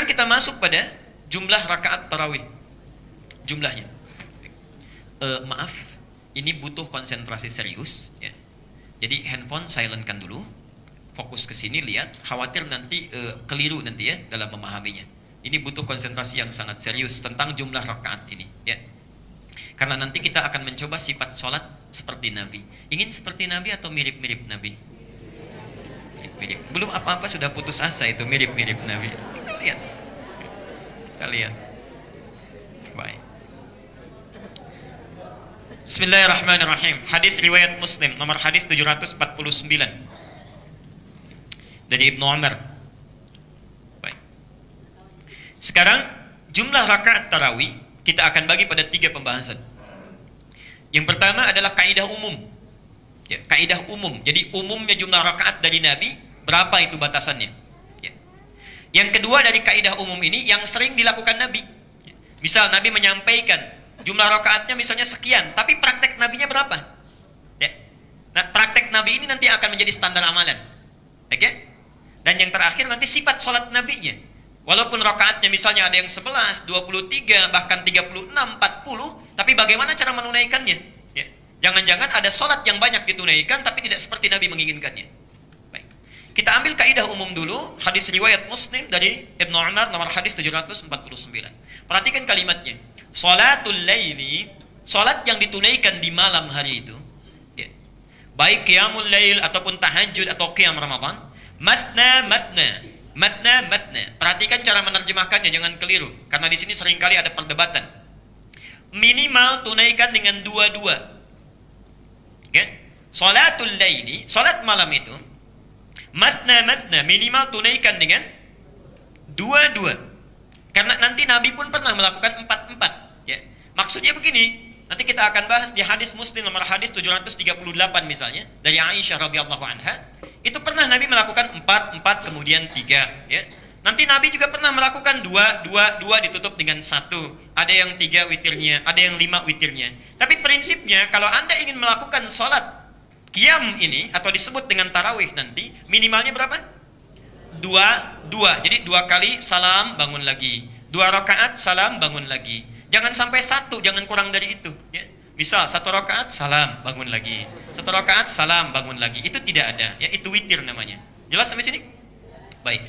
Sekarang kita masuk pada jumlah rakaat tarawih. Jumlahnya. Maaf, ini butuh konsentrasi serius ya. Jadi handphone silentkan dulu. Fokus ke sini, lihat, khawatir nanti keliru nanti ya dalam memahaminya. Ini butuh konsentrasi yang sangat serius tentang jumlah rakaat ini ya. Karena nanti kita akan mencoba sifat sholat seperti Nabi. Ingin seperti Nabi atau mirip-mirip Nabi? Mirip. Belum apa-apa sudah putus asa itu mirip-mirip Nabi. Kita lihat. Kita lihat. Baik. Bismillahirrahmanirrahim. Hadis riwayat Muslim nomor hadis 749 dari Ibnu Umar. Baik. Sekarang jumlah rakaat tarawih kita akan bagi pada 3 pembahasan. Yang pertama adalah kaidah umum. Ya, kaidah umum. Jadi umumnya jumlah rakaat dari Nabi berapa itu batasannya. Ya. Yang kedua dari kaidah umum ini yang sering dilakukan Nabi. Ya. Misal Nabi menyampaikan jumlah rakaatnya misalnya sekian, tapi praktek Nabinya berapa? Ya. Nah, praktek Nabi ini nanti akan menjadi standar amalan. Oke? Dan yang terakhir nanti sifat sholat Nabinya. Walaupun rakaatnya misalnya ada yang 11, 23, bahkan 36, 40, tapi bagaimana cara menunaikannya? Ya. Jangan-jangan ada sholat yang banyak ditunaikan, tapi tidak seperti Nabi menginginkannya. Baik. Kita ambil kaidah umum dulu, hadis riwayat Muslim dari Ibnu Umar nomor hadis 749. Perhatikan kalimatnya. Sholatul laili, sholat yang ditunaikan di malam hari itu, ya. Baik qiyamul lail ataupun tahajud atau qiyam Ramadan, masna masna, masna masna. Perhatikan cara menerjemahkannya, jangan keliru, karena di sini seringkali ada perdebatan. Minimal tunaikan dengan 2-2. Ya. Sholatul laili, sholat malam itu, masna masna, minimal tunaikan dengan 2-2. Karena nanti Nabi pun pernah melakukan 4-4 ya. Maksudnya begini, nanti kita akan bahas di hadis Muslim nomor hadis 738 misalnya dari Aisyah radhiyallahu anha, itu pernah Nabi melakukan 4-4 kemudian 3 ya. Nanti Nabi juga pernah melakukan 2-2 ditutup dengan 1. Ada yang 3 witirnya, ada yang 5 witirnya. Tapi prinsipnya kalau Anda ingin melakukan sholat qiyam ini atau disebut dengan tarawih nanti, minimalnya berapa? 2. Jadi 2 kali salam bangun lagi, 2 rakaat salam bangun lagi. Jangan sampai 1, jangan kurang dari itu ya. Misal 1 rakaat salam bangun lagi, 1 rakaat salam bangun lagi. Itu tidak ada ya, itu witir namanya. Jelas sampai sini? Baik.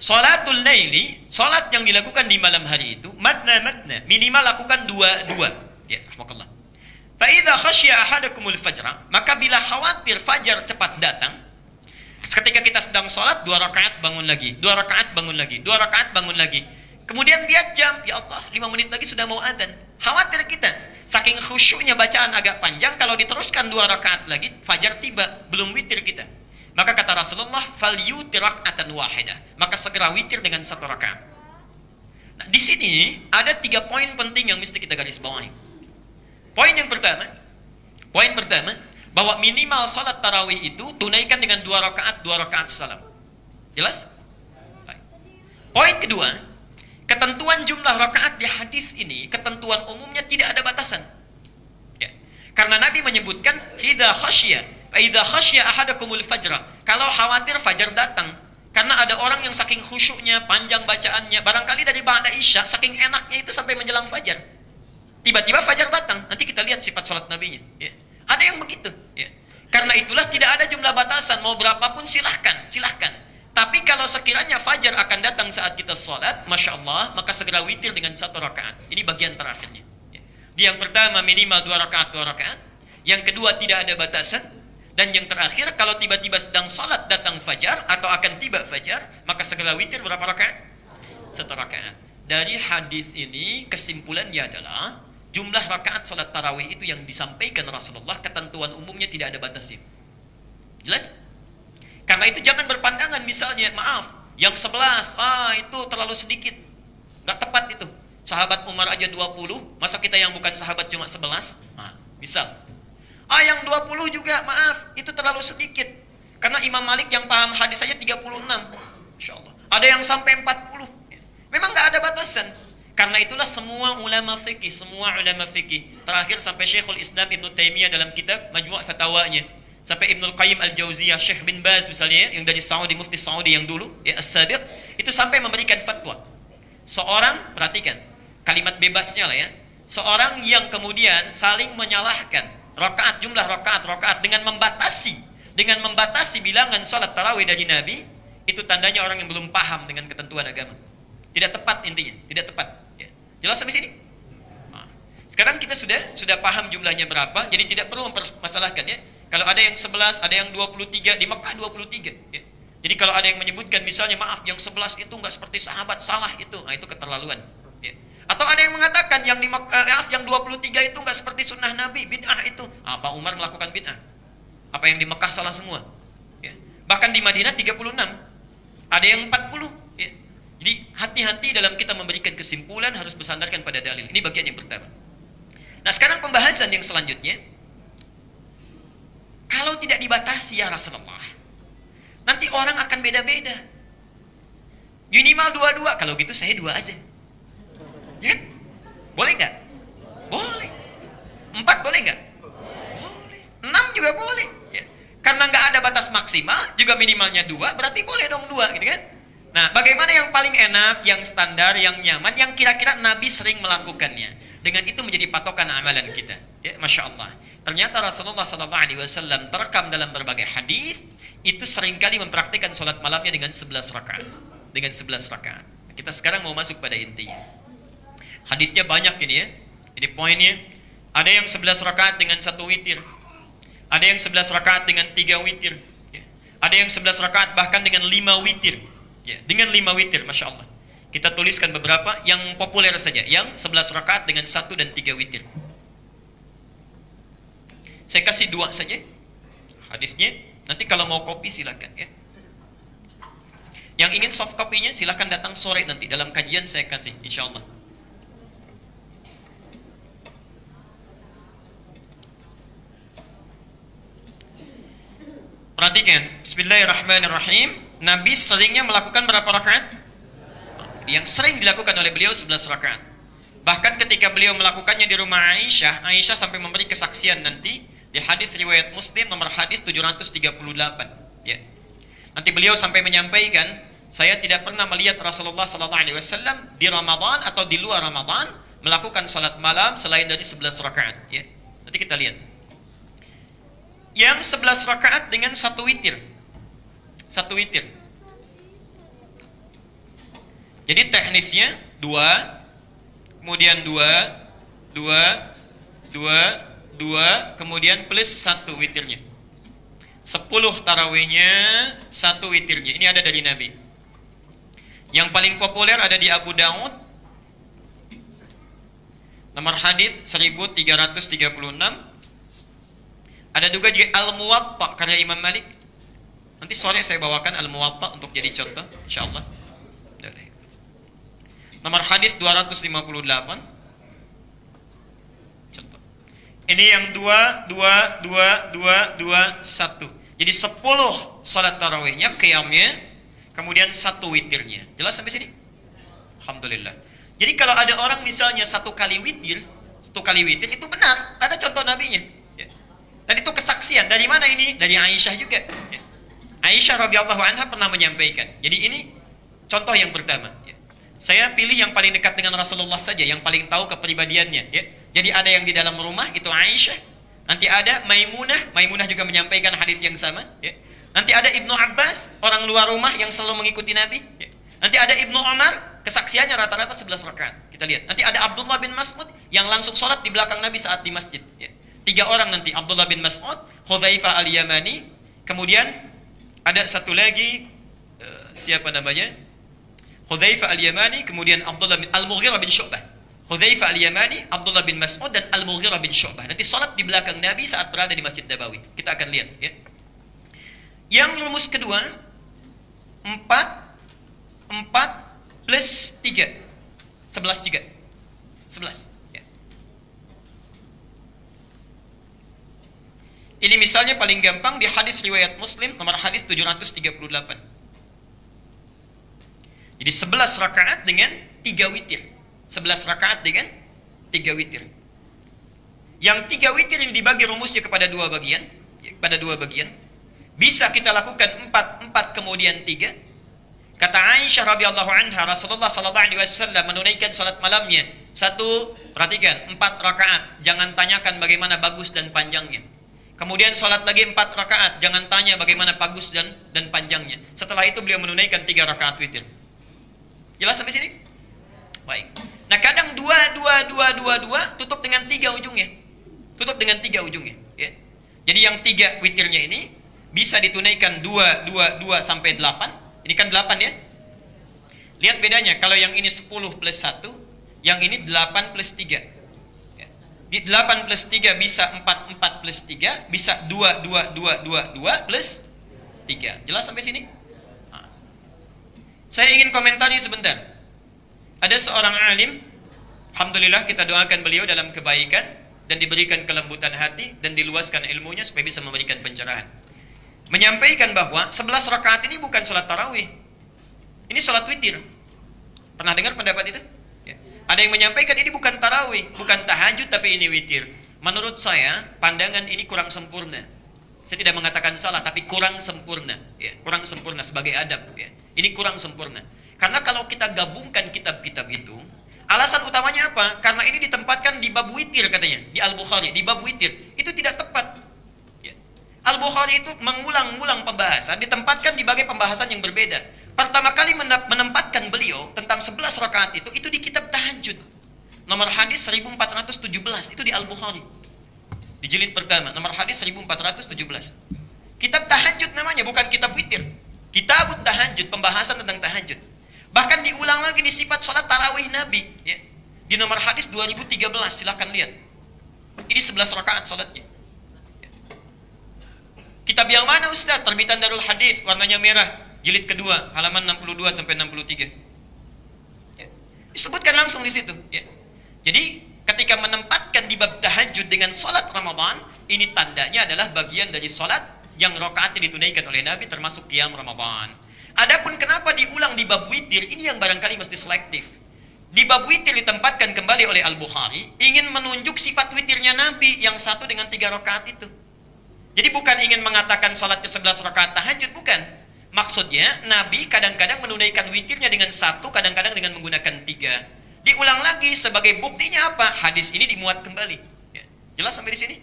Sholatul laili, sholat yang dilakukan di malam hari itu matna matna, minimal lakukan 2 ya, rahmakallah. Fa idza khasya ahadakumul fajra, maka bila khawatir fajar cepat datang, ketika kita sedang sholat 2 rakaat bangun lagi, 2 rakaat bangun lagi, 2 rakaat bangun lagi. Kemudian lihat jam, ya Allah 5 menit lagi sudah mau adzan. Khawatir kita, saking khusyuknya bacaan agak panjang, kalau diteruskan 2 rakaat lagi, fajar tiba, belum witir kita. Maka kata Rasulullah, falyutir rak'atan wahidah. Maka segera witir dengan 1 rakaat. Nah, di sini ada 3 poin penting yang mesti kita garis bawahi. Poin pertama, bahwa minimal salat tarawih itu tunaikan dengan 2 rakaat salam. Jelas? Baik. Poin kedua, ketentuan jumlah rakaat di hadis ini, ketentuan umumnya tidak ada batasan. Ya. Karena Nabi menyebutkan idza khasya ahadakumul fajra. Kalau khawatir fajar datang, karena ada orang yang saking khusyuknya, panjang bacaannya, barangkali dari ba'da isya saking enaknya itu sampai menjelang fajar. Tiba-tiba fajar datang, nanti kita lihat sifat salat Nabinya, ya. Ada yang begitu ya. Karena itulah tidak ada jumlah batasan, mau berapapun silahkan. Tapi kalau sekiranya fajar akan datang saat kita sholat, Masya Allah, maka segera witir dengan 1 rakaat. Ini bagian terakhirnya ya. Yang pertama minimal 2 rakaat. Yang kedua tidak ada batasan. Dan yang terakhir, kalau tiba-tiba sedang sholat datang fajar atau akan tiba fajar, maka segera witir berapa rakaat? 1 rakaat. Dari hadis ini kesimpulannya adalah jumlah rakaat salat tarawih itu yang disampaikan Rasulullah, ketentuan umumnya tidak ada batasnya. Jelas? Karena itu jangan berpandangan misalnya, maaf, yang 11, itu terlalu sedikit. Gak tepat itu. Sahabat Umar aja 20, masa kita yang bukan sahabat cuma 11? Nah, misal. Yang 20 juga, maaf, itu terlalu sedikit. Karena Imam Malik yang paham hadis saja 36. Insya Allah. Ada yang sampai 40. Memang gak ada batasan. Karena itulah semua ulama fikih, terakhir sampai Syekhul Islam Ibnu Taimiyah dalam kitab Majmu' Fatawanya, sampai Ibnu Qayyim Al-Jauziyah, Syekh bin Baz misalnya yang dari Saudi, mufti Saudi yang dulu, ya as-sabiq, itu sampai memberikan fatwa. Seorang, perhatikan, kalimat bebasnya lah ya. Seorang yang kemudian saling menyalahkan jumlah rakaat dengan membatasi bilangan salat tarawih dari Nabi, itu tandanya orang yang belum paham dengan ketentuan agama. Tidak tepat intinya, tidak tepat. Ya. Jelas sampai sini? Nah, sekarang kita sudah paham jumlahnya berapa, jadi tidak perlu mempermasalahkan ya. Kalau ada yang 11, ada yang 23, di Mekah 23. Ya. Jadi kalau ada yang menyebutkan misalnya maaf yang 11 itu enggak seperti sahabat, salah itu. Nah, itu keterlaluan. Ya. Atau ada yang mengatakan yang yang 23 itu enggak seperti sunnah Nabi, bid'ah itu. Apa Umar melakukan bid'ah? Apa yang di Mekah salah semua? Ya. Bahkan di Madinah 36. Ada yang 40. Ya. Jadi hati-hati dalam kita memberikan kesimpulan harus bersandarkan pada dalil. Ini bagian yang pertama. Nah, sekarang pembahasan yang selanjutnya. Kalau tidak dibatasi ya Rasulullah, nanti orang akan beda-beda. Minimal 22, kalau gitu saya 2 aja. Ya? Boleh nggak? Boleh. 4 boleh nggak? Boleh. 6 juga boleh. Ya. Karena nggak ada batas maksimal, juga minimalnya 2, berarti boleh dong 2, gitu kan? Nah, bagaimana yang paling enak, yang standar, yang nyaman, yang kira-kira Nabi sering melakukannya? Dengan itu menjadi patokan amalan kita. Ya, Masya Allah. Ternyata Rasulullah SAW terekam dalam berbagai hadis itu seringkali mempraktikkan sholat malamnya dengan 11 rakaat. Dengan 11 rakaat. Kita sekarang mau masuk pada intinya. Hadisnya banyak ini ya. Jadi poinnya, ada yang 11 rakaat dengan 1 witir. Ada yang 11 rakaat dengan 3 witir. Ya. Ada yang 11 rakaat bahkan dengan 5 witir. Ya, dengan 5 witir, Masya Allah. Kita tuliskan beberapa yang populer saja. Yang 11 rakaat dengan 1 dan 3 witir. Saya kasih 2 saja hadisnya. Nanti kalau mau kopi silakan ya. Yang ingin soft copy-nya silakan datang sore nanti dalam kajian saya kasih insyaallah. Perhatikan, bismillahirrahmanirrahim. Nabi seringnya melakukan berapa rakaat? Yang sering dilakukan oleh beliau 11 rakaat. Bahkan ketika beliau melakukannya di rumah Aisyah, Aisyah sampai memberi kesaksian nanti di hadis riwayat Muslim nomor hadis 738. Ya. Nanti beliau sampai menyampaikan, saya tidak pernah melihat Rasulullah SAW di Ramadan atau di luar Ramadan melakukan salat malam selain dari 11 rakaat. Ya. Nanti kita lihat. Yang 11 rakaat dengan 1 witir. 1 witir. Jadi teknisnya 2, kemudian 2, kemudian plus 1 witirnya. 10 tarawihnya, 1 witirnya. Ini ada dari Nabi. Yang paling populer ada di Abu Daud. Nomor hadis 1336. Ada juga di Al-Muwatta karya Imam Malik. Nanti sore saya bawakan Al-Muwatta untuk jadi contoh, insyaallah. Nomor hadis 258. Contoh. Ini yang 1. Jadi 10 salat tarawihnya, qiyamnya, kemudian 1 witirnya. Jelas sampai sini? Alhamdulillah. Jadi kalau ada orang misalnya 1 kali witir itu benar, ada contoh nabinya. Ya. Dan itu kesaksian. Dari mana ini? Dari Aisyah juga. Ya. Aisyah radhiyallahu anha pernah menyampaikan. Jadi ini contoh yang pertama. Ya. Saya pilih yang paling dekat dengan Rasulullah saja, yang paling tahu kepribadiannya. Ya. Jadi ada yang di dalam rumah, itu Aisyah. Nanti ada Maimunah juga menyampaikan hadis yang sama. Ya. Nanti ada Ibnu Abbas, orang luar rumah yang selalu mengikuti Nabi. Ya. Nanti ada Ibnu Umar, kesaksiannya rata-rata 11 rakaat. Kita lihat. Nanti ada Abdullah bin Mas'ud yang langsung sholat di belakang Nabi saat di masjid. Ya. 3 orang nanti, Abdullah bin Mas'ud, Hudzaifah al-Yamani, kemudian ada satu lagi, siapa namanya? Hudzaifah al-Yamani, kemudian Abdullah bin Al-Mughirah bin Syu'bah. Hudzaifah al-Yamani, Abdullah bin Mas'ud, dan Al-Mughirah bin Syu'bah. Nanti sholat di belakang Nabi saat berada di Masjid Nabawi. Kita akan lihat. Ya. Yang rumus kedua, 4 plus 3. 11 juga. 11. Ini misalnya paling gampang di hadis riwayat Muslim nomor hadis 738. Jadi 11 rakaat dengan 3 witir. 11 rakaat dengan 3 witir. Yang 3 witir ini dibagi rumusnya kepada 2 bagian, Bisa kita lakukan 4 kemudian 3. Kata Aisyah radhiyallahu anha, Rasulullah sallallahu alaihi wasallam menunaikan salat malamnya perhatikan, 4 rakaat. Jangan tanyakan bagaimana bagus dan panjangnya. Kemudian salat lagi 4 rakaat. Jangan tanya bagaimana bagus dan panjangnya. Setelah itu beliau menunaikan 3 rakaat witir. Jelas sampai sini? Baik. Nah, kadang 2 tutup dengan 3 ujungnya. Tutup dengan 3 ujungnya, ya. Jadi yang 3 witirnya ini bisa ditunaikan 2 sampai 8. Ini kan 8 ya. Lihat bedanya, kalau yang ini 10 plus 1, yang ini 8 plus 3. Ya. Di 8 plus 3 bisa 4 plus 3, bisa 2 plus 3. Jelas sampai sini? Nah. Saya ingin komentari sebentar. Ada seorang alim, alhamdulillah kita doakan beliau dalam kebaikan dan diberikan kelembutan hati dan diluaskan ilmunya supaya bisa memberikan pencerahan. Menyampaikan bahwa 11 rakaat ini bukan salat tarawih. Ini salat witir. Pernah dengar pendapat itu? Ya. Ada yang menyampaikan ini bukan tarawih, bukan tahajud, tapi ini witir. Menurut saya, pandangan ini kurang sempurna. Saya tidak mengatakan salah, tapi kurang sempurna. Ya. Kurang sempurna sebagai adab. Ya. Ini kurang sempurna. Karena kalau kita gabungkan kitab-kitab itu, alasan utamanya apa? Karena ini ditempatkan di bab witir katanya, di Al-Bukhari, di bab witir. Itu tidak tepat. Al-Bukhari itu mengulang-ulang pembahasan, ditempatkan di bagai pembahasan yang berbeda. Pertama kali menempatkan beliau tentang 11 rakaat itu di kitab tahajud. Nomor hadis 1417, itu di Al-Bukhari. Di jilid pertama, nomor hadis 1417. Kitab tahajud namanya, bukan kitab witir. Kitab tahajud, pembahasan tentang tahajud. Bahkan diulang lagi di sifat sholat tarawih Nabi. Ya. Di nomor hadis 2013, silahkan lihat. Ini 11 rakaat sholatnya. Kitab yang mana Ustaz? Terbitan Darul Hadis, warnanya merah, jilid kedua, halaman 62 sampai 63. Ya. Disebutkan langsung di situ. Ya. Jadi ketika menempatkan di bab tahajud dengan salat Ramadan, ini tandanya adalah bagian dari salat yang rakaatnya ditunaikan oleh Nabi, termasuk qiyam Ramadan. Adapun kenapa diulang di bab witir, ini yang barangkali mesti selektif. Di bab witir ditempatkan kembali oleh Al-Bukhari, ingin menunjuk sifat witirnya Nabi yang 1 dengan 3 rakaat itu. Jadi bukan ingin mengatakan sholatnya 11 rakaat tahajud, bukan. Maksudnya Nabi kadang-kadang menunaikan witirnya dengan 1, kadang-kadang dengan menggunakan 3. Diulang lagi sebagai buktinya apa? Hadis ini dimuat kembali. Ya. Jelas sampai di sini?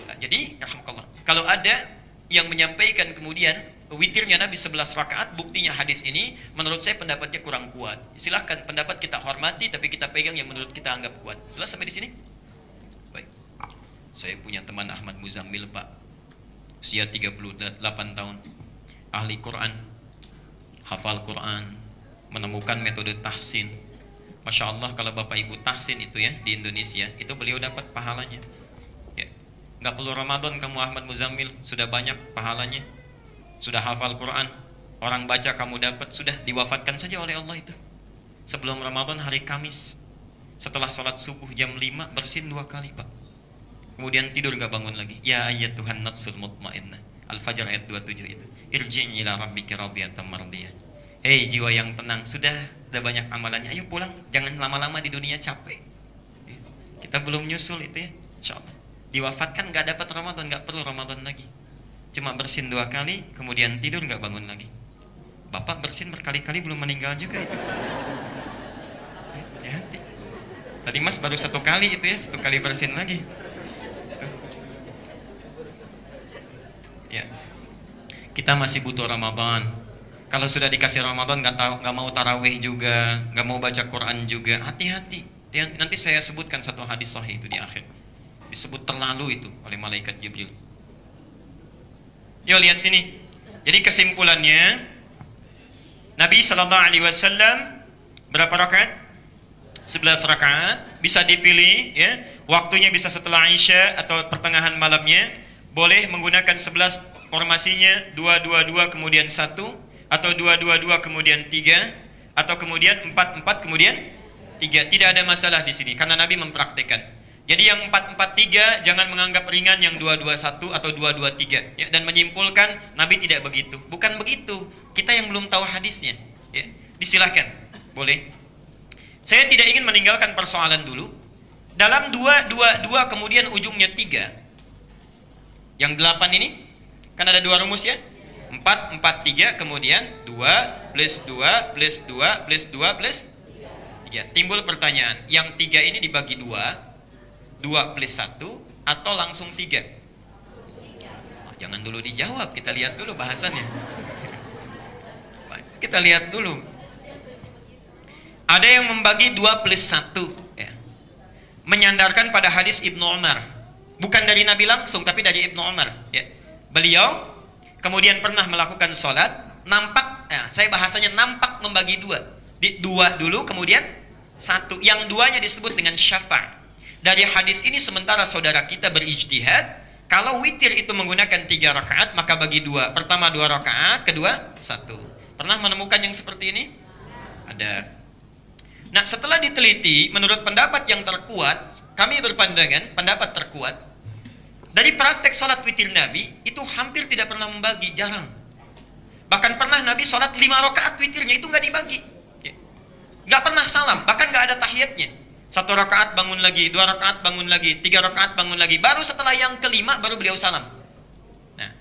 Nah, jadi, rahmatullah. Kalau ada yang menyampaikan kemudian witirnya Nabi 11 rakaat, buktinya hadis ini, menurut saya pendapatnya kurang kuat. Silahkan pendapat kita hormati, tapi kita pegang yang menurut kita anggap kuat. Jelas sampai di sini? Baik. Saya punya teman Ahmad Muzammil, Pak. Usia 38 tahun, ahli Quran, hafal Quran, menemukan metode tahsin. Masya Allah, kalau Bapak Ibu tahsin itu ya di Indonesia, itu beliau dapat pahalanya. Ya. Nggak perlu Ramadan kamu Ahmad Muzammil, sudah banyak pahalanya. Sudah hafal Quran, orang baca kamu dapat, sudah diwafatkan saja oleh Allah itu. Sebelum Ramadan hari Kamis, setelah sholat subuh jam 5, bersin 2 kali Pak. Kemudian tidur gak bangun lagi. Ya ayat Tuhan nafsul mutmainnah. Al-Fajr ayat 27 itu. Irji' ila rabbika radiyatan mardiyah. Hei jiwa yang tenang, sudah banyak amalannya. Ayo pulang, jangan lama-lama di dunia, capek. Kita belum nyusul itu ya. Insyaallah. Diwafatkan gak dapat Ramadan, gak perlu Ramadan lagi. Cuma bersin 2 kali, kemudian tidur gak bangun lagi. Bapak bersin berkali-kali belum meninggal juga itu. Ya, tadi Mas baru 1 kali itu ya, 1 kali bersin lagi. Ya. Kita masih butuh Ramadan. Kalau sudah dikasih Ramadan nggak mau tarawih juga, nggak mau baca Quran juga, hati-hati. Nanti saya sebutkan satu hadis sahih itu di akhir. Disebut terlalu itu oleh malaikat Jibril. Yuk lihat sini. Jadi kesimpulannya, Nabi Shallallahu Alaihi Wasallam berapa rakaat? 11 rakaat. Bisa dipilih, ya. Waktunya bisa setelah Isya atau pertengahan malamnya. Boleh menggunakan 11 formasinya 2-2-2 kemudian 1, atau 2-2-2 kemudian 3, atau kemudian 4-4 kemudian 3. Tidak ada masalah di sini karena Nabi mempraktikkan. Jadi yang 4-4-3 jangan menganggap ringan yang 2-2-1 atau 2-2-3 ya, dan menyimpulkan Nabi tidak begitu. Bukan begitu. Kita yang belum tahu hadisnya ya. Disilahkan. Boleh. Saya tidak ingin meninggalkan persoalan dulu. Dalam 2-2-2 kemudian ujungnya 3. Yang 8 ini kan ada 2 rumus ya. 4 4, 4, 3, kemudian 2 plus 2 plus 2 plus 2 plus 3. Timbul pertanyaan, yang 3 ini dibagi 2 plus 1 atau langsung 3? Oh, jangan dulu dijawab, kita lihat dulu bahasannya. Kita lihat dulu. Ada yang membagi 2 plus 1 ya. Menyandarkan pada hadis Ibnu Umar. Bukan dari Nabi langsung, tapi dari Ibnu Umar ya. Beliau kemudian pernah melakukan sholat, nampak, saya bahasanya nampak membagi 2. 2 dulu, kemudian 1. Yang 2-nya disebut dengan syafa'. Dari hadis ini sementara saudara kita berijtihad, kalau witir itu menggunakan 3 rakaat, maka bagi 2. Pertama 2 rakaat, kedua 1. Pernah menemukan yang seperti ini? Ada. Nah, setelah diteliti, menurut pendapat yang terkuat, kami berpandangan pendapat terkuat, dari praktek sholat witir Nabi, itu hampir tidak pernah membagi, jarang. Bahkan pernah Nabi sholat 5 rakaat witirnya, itu nggak dibagi. Nggak pernah salam, bahkan nggak ada tahiyatnya. 1 rakaat bangun lagi, 2 rakaat bangun lagi, 3 rakaat bangun lagi. Baru setelah yang kelima, baru beliau salam. Nah,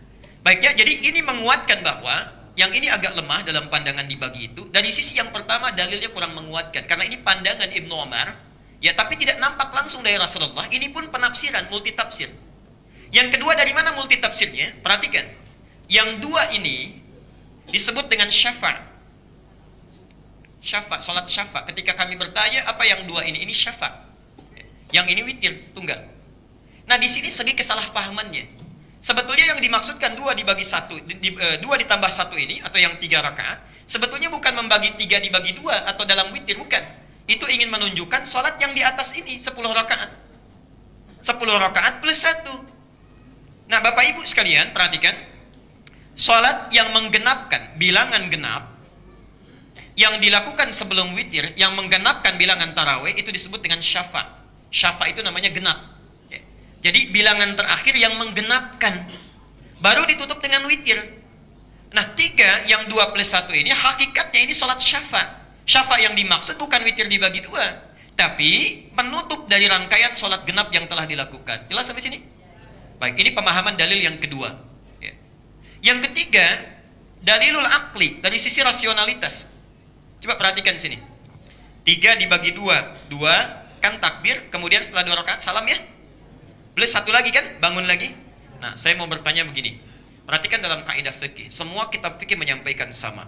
baiknya, jadi ini menguatkan bahwa yang ini agak lemah dalam pandangan dibagi itu. Dari sisi yang pertama, dalilnya kurang menguatkan. Karena ini pandangan Ibnu Umar, ya, tapi tidak nampak langsung dari Rasulullah. Ini pun penafsiran, multitafsir. Yang kedua, dari mana multitafsirnya? Perhatikan. Yang 2 ini disebut dengan syafa'. Syafa', sholat syafa'. Ketika kami bertanya, apa yang 2 ini? Ini syafa'. Yang ini witir, tunggal. Nah, di sini segi kesalahpahamannya. Sebetulnya yang dimaksudkan 2 dibagi 1, 2 ditambah 1 ini, atau yang 3 rakaat, sebetulnya bukan membagi 3 dibagi 2, atau dalam witir, bukan. Itu ingin menunjukkan sholat yang di atas ini, 10 rakaat. 10 rakaat plus 1. Nah, Bapak Ibu sekalian, perhatikan. Sholat yang menggenapkan bilangan genap, yang dilakukan sebelum witir, yang menggenapkan bilangan tarawih, itu disebut dengan syafa'. Syafa' itu namanya genap. Jadi bilangan terakhir yang menggenapkan, baru ditutup dengan witir. Nah, 3 yang 2 plus 1 ini hakikatnya ini sholat syafa'. Syafa' yang dimaksud bukan witir dibagi 2, tapi penutup dari rangkaian sholat genap yang telah dilakukan. Jelas sampai sini? Baik, ini pemahaman dalil yang kedua. Yang ketiga, dalilul akli, dari sisi rasionalitas. Coba perhatikan sini. 3 dibagi 2, 2 kan takbir, kemudian setelah 2 rakaat salam ya. Plus 1 lagi kan, bangun lagi. Nah, saya mau bertanya begini. Perhatikan dalam kaidah fikih, semua kitab fikih menyampaikan sama.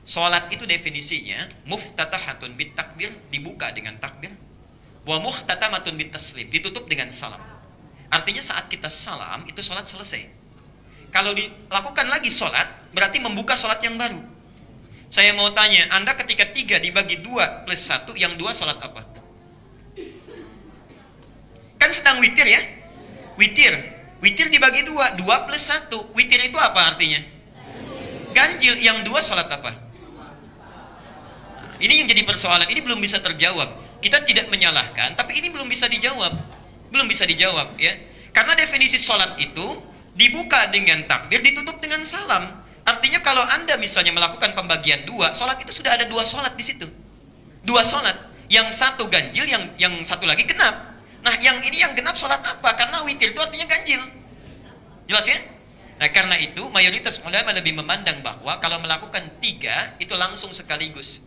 Salat itu definisinya muftatahatun bit takbir, dibuka dengan takbir. Wa muhtatamatun bit taslim, ditutup dengan salam. Artinya saat kita salam itu salat selesai. Kalau dilakukan lagi salat, berarti membuka salat yang baru. Saya mau tanya, Anda ketika 3 dibagi 2 plus 1, yang 2 salat apa? Kan sedang witir ya? Witir dibagi 2, 2 plus 1. Witir itu apa artinya? Ganjil. Yang 2 salat apa? Nah, ini yang jadi persoalan. Ini belum bisa terjawab. Kita tidak menyalahkan, tapi ini belum bisa dijawab. Belum bisa dijawab ya. Karena definisi salat itu dibuka dengan takbir, ditutup dengan salam. Artinya kalau Anda misalnya melakukan pembagian 2, salat itu sudah ada 2 salat di situ. 2 salat. Yang 1 ganjil, yang 1 lagi genap. Nah, yang ini yang genap sholat apa? Karena witir itu artinya ganjil. Jelas ya? Nah, karena itu mayoritas ulama lebih memandang bahwa kalau melakukan 3 itu langsung sekaligus,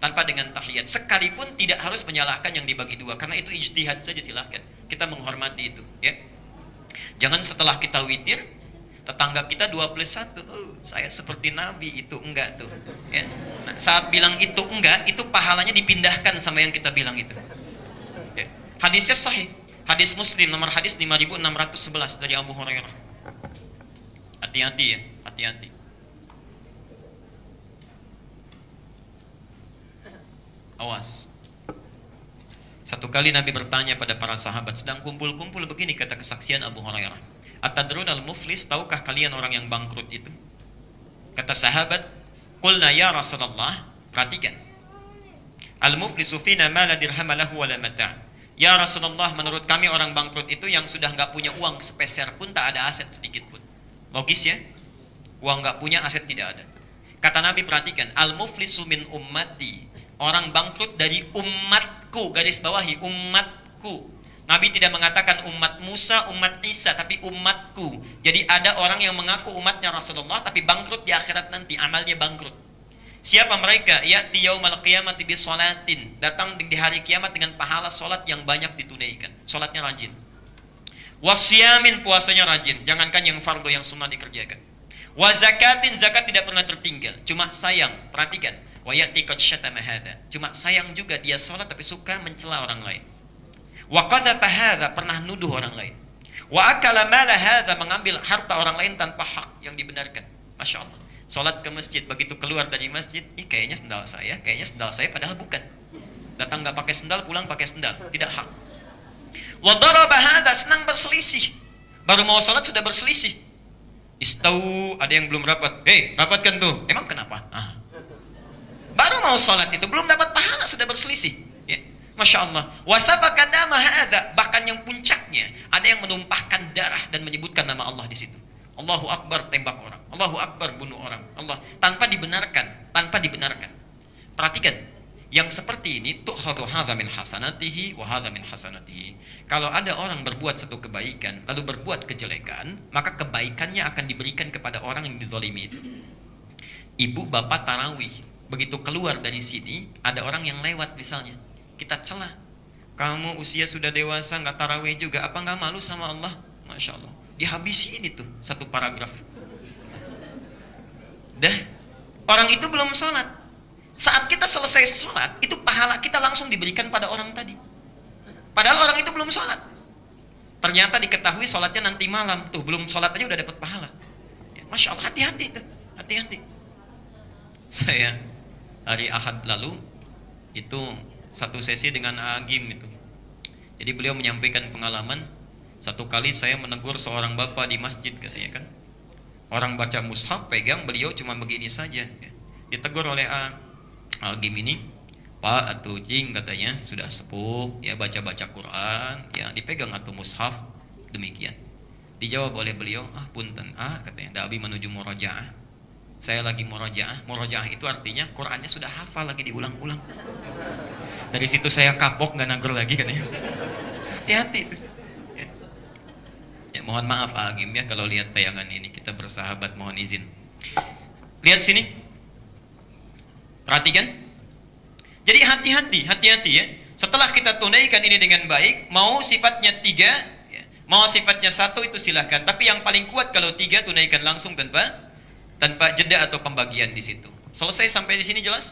tanpa dengan tahiyat. Sekalipun tidak harus menyalahkan yang dibagi 2, karena itu ijtihad saja, silahkan. Kita menghormati itu, ya. Jangan setelah kita witir, tetangga kita 2 plus 1, saya seperti Nabi, itu enggak tuh. Ya. Nah, saat bilang itu enggak, itu pahalanya dipindahkan sama yang kita bilang itu. Hadisnya sahih. Hadis Muslim nomor hadis 5611 dari Abu Hurairah. Hati-hati ya, hati-hati. Awas. Satu kali Nabi bertanya pada para sahabat, sedang kumpul-kumpul begini, kata kesaksian Abu Hurairah. Atadrunal muflis, tahukah kalian orang yang bangkrut itu? Kata sahabat, qulna ya Rasulullah, perhatikan. Al-muflisu fina ma la dirham lahu wa la mata'. Ya Rasulullah, menurut kami orang bangkrut itu yang sudah nggak punya uang sepeser pun, tak ada aset sedikit pun. Logis ya? Uang nggak punya, aset tidak ada. Kata Nabi, perhatikan, al-muflisu min ummati, orang bangkrut dari umatku, garis bawahi umatku. Nabi tidak mengatakan umat Musa, umat Isa, tapi umatku. Jadi ada orang yang mengaku umatnya Rasulullah, tapi bangkrut di akhirat nanti, amalnya bangkrut. Siapa mereka? Ya'ti yaumal qiyamati bi sholatin. Datang di hari kiamat dengan pahala solat yang banyak ditunaikan. Solatnya rajin. Wasyamin, puasanya rajin. Jangankan yang fardu, yang sunnah dikerjakan. Wa zakatin, zakat tidak pernah tertinggal. Cuma sayang, perhatikan. Wa ya'ti qad syatama hadza. Cuma sayang juga dia solat tapi suka mencela orang lain. Wa qadhafa hadza, pernah nuduh orang lain. Wa akala mala hadza, mengambil harta orang lain tanpa hak yang dibenarkan. Masya Allah. Salat ke masjid, begitu keluar dari masjid, kayaknya sendal saya, padahal bukan. Datang nggak pakai sendal, pulang pakai sendal, tidak hak. Wa daraba hadza, senang berselisih. Baru mau salat sudah berselisih. Istau, ada yang belum rapat. Rapatkan tuh. Emang kenapa? Baru mau salat itu belum dapat pahala sudah berselisih. Ya. Masya Allah. Wasafaka dama hadza, bahkan yang puncaknya ada yang menumpahkan darah dan menyebutkan nama Allah di situ. Allahu Akbar, tembak orang. Allahu Akbar, bunuh orang. Allah tanpa dibenarkan, Perhatikan, yang seperti ini tu'khadhu hadza min hasanatihi wa hadza min hasanatihi. Kalau ada orang berbuat satu kebaikan lalu berbuat kejelekan, maka kebaikannya akan diberikan kepada orang yang dizalimi itu. Ibu bapak tarawih, begitu keluar dari sini ada orang yang lewat misalnya. Kita celah, kamu usia sudah dewasa nggak tarawih juga, apa nggak malu sama Allah? Masya Allah, dihabisin itu satu paragraf. Dah, orang itu belum sholat. Saat kita selesai sholat, itu pahala kita langsung diberikan pada orang tadi. Padahal orang itu belum sholat. Ternyata diketahui sholatnya nanti malam, tuh belum sholat aja udah dapat pahala. Ya, Masya Allah, hati-hati itu, hati-hati. Saya hari Ahad lalu itu satu sesi dengan Agim itu. Jadi beliau menyampaikan pengalaman, satu kali saya menegur seorang bapak di masjid katanya kan. Orang baca mushaf pegang, beliau cuma begini saja. Ya. Ditegur oleh Agim ini, Pak atau Cing katanya sudah sepuh, ya baca-baca Quran, ya dipegang atau mushaf demikian. Dijawab oleh beliau, punten, katanya, Dabi menuju murojaah. Saya lagi murojaah itu artinya Qurannya sudah hafal lagi diulang-ulang. Dari situ saya kapok, nggak nager lagi katanya. Hati-hati itu. Ya, mohon maaf Agim ya kalau lihat tayangan ini, kita bersahabat, mohon izin. Lihat sini, perhatikan. Jadi hati-hati ya. Setelah kita tunaikan ini dengan baik, mau sifatnya 3, ya, mau sifatnya 1 itu silahkan. Tapi yang paling kuat kalau 3 tunaikan langsung tanpa jeda atau pembagian di situ. Selesai sampai di sini jelas?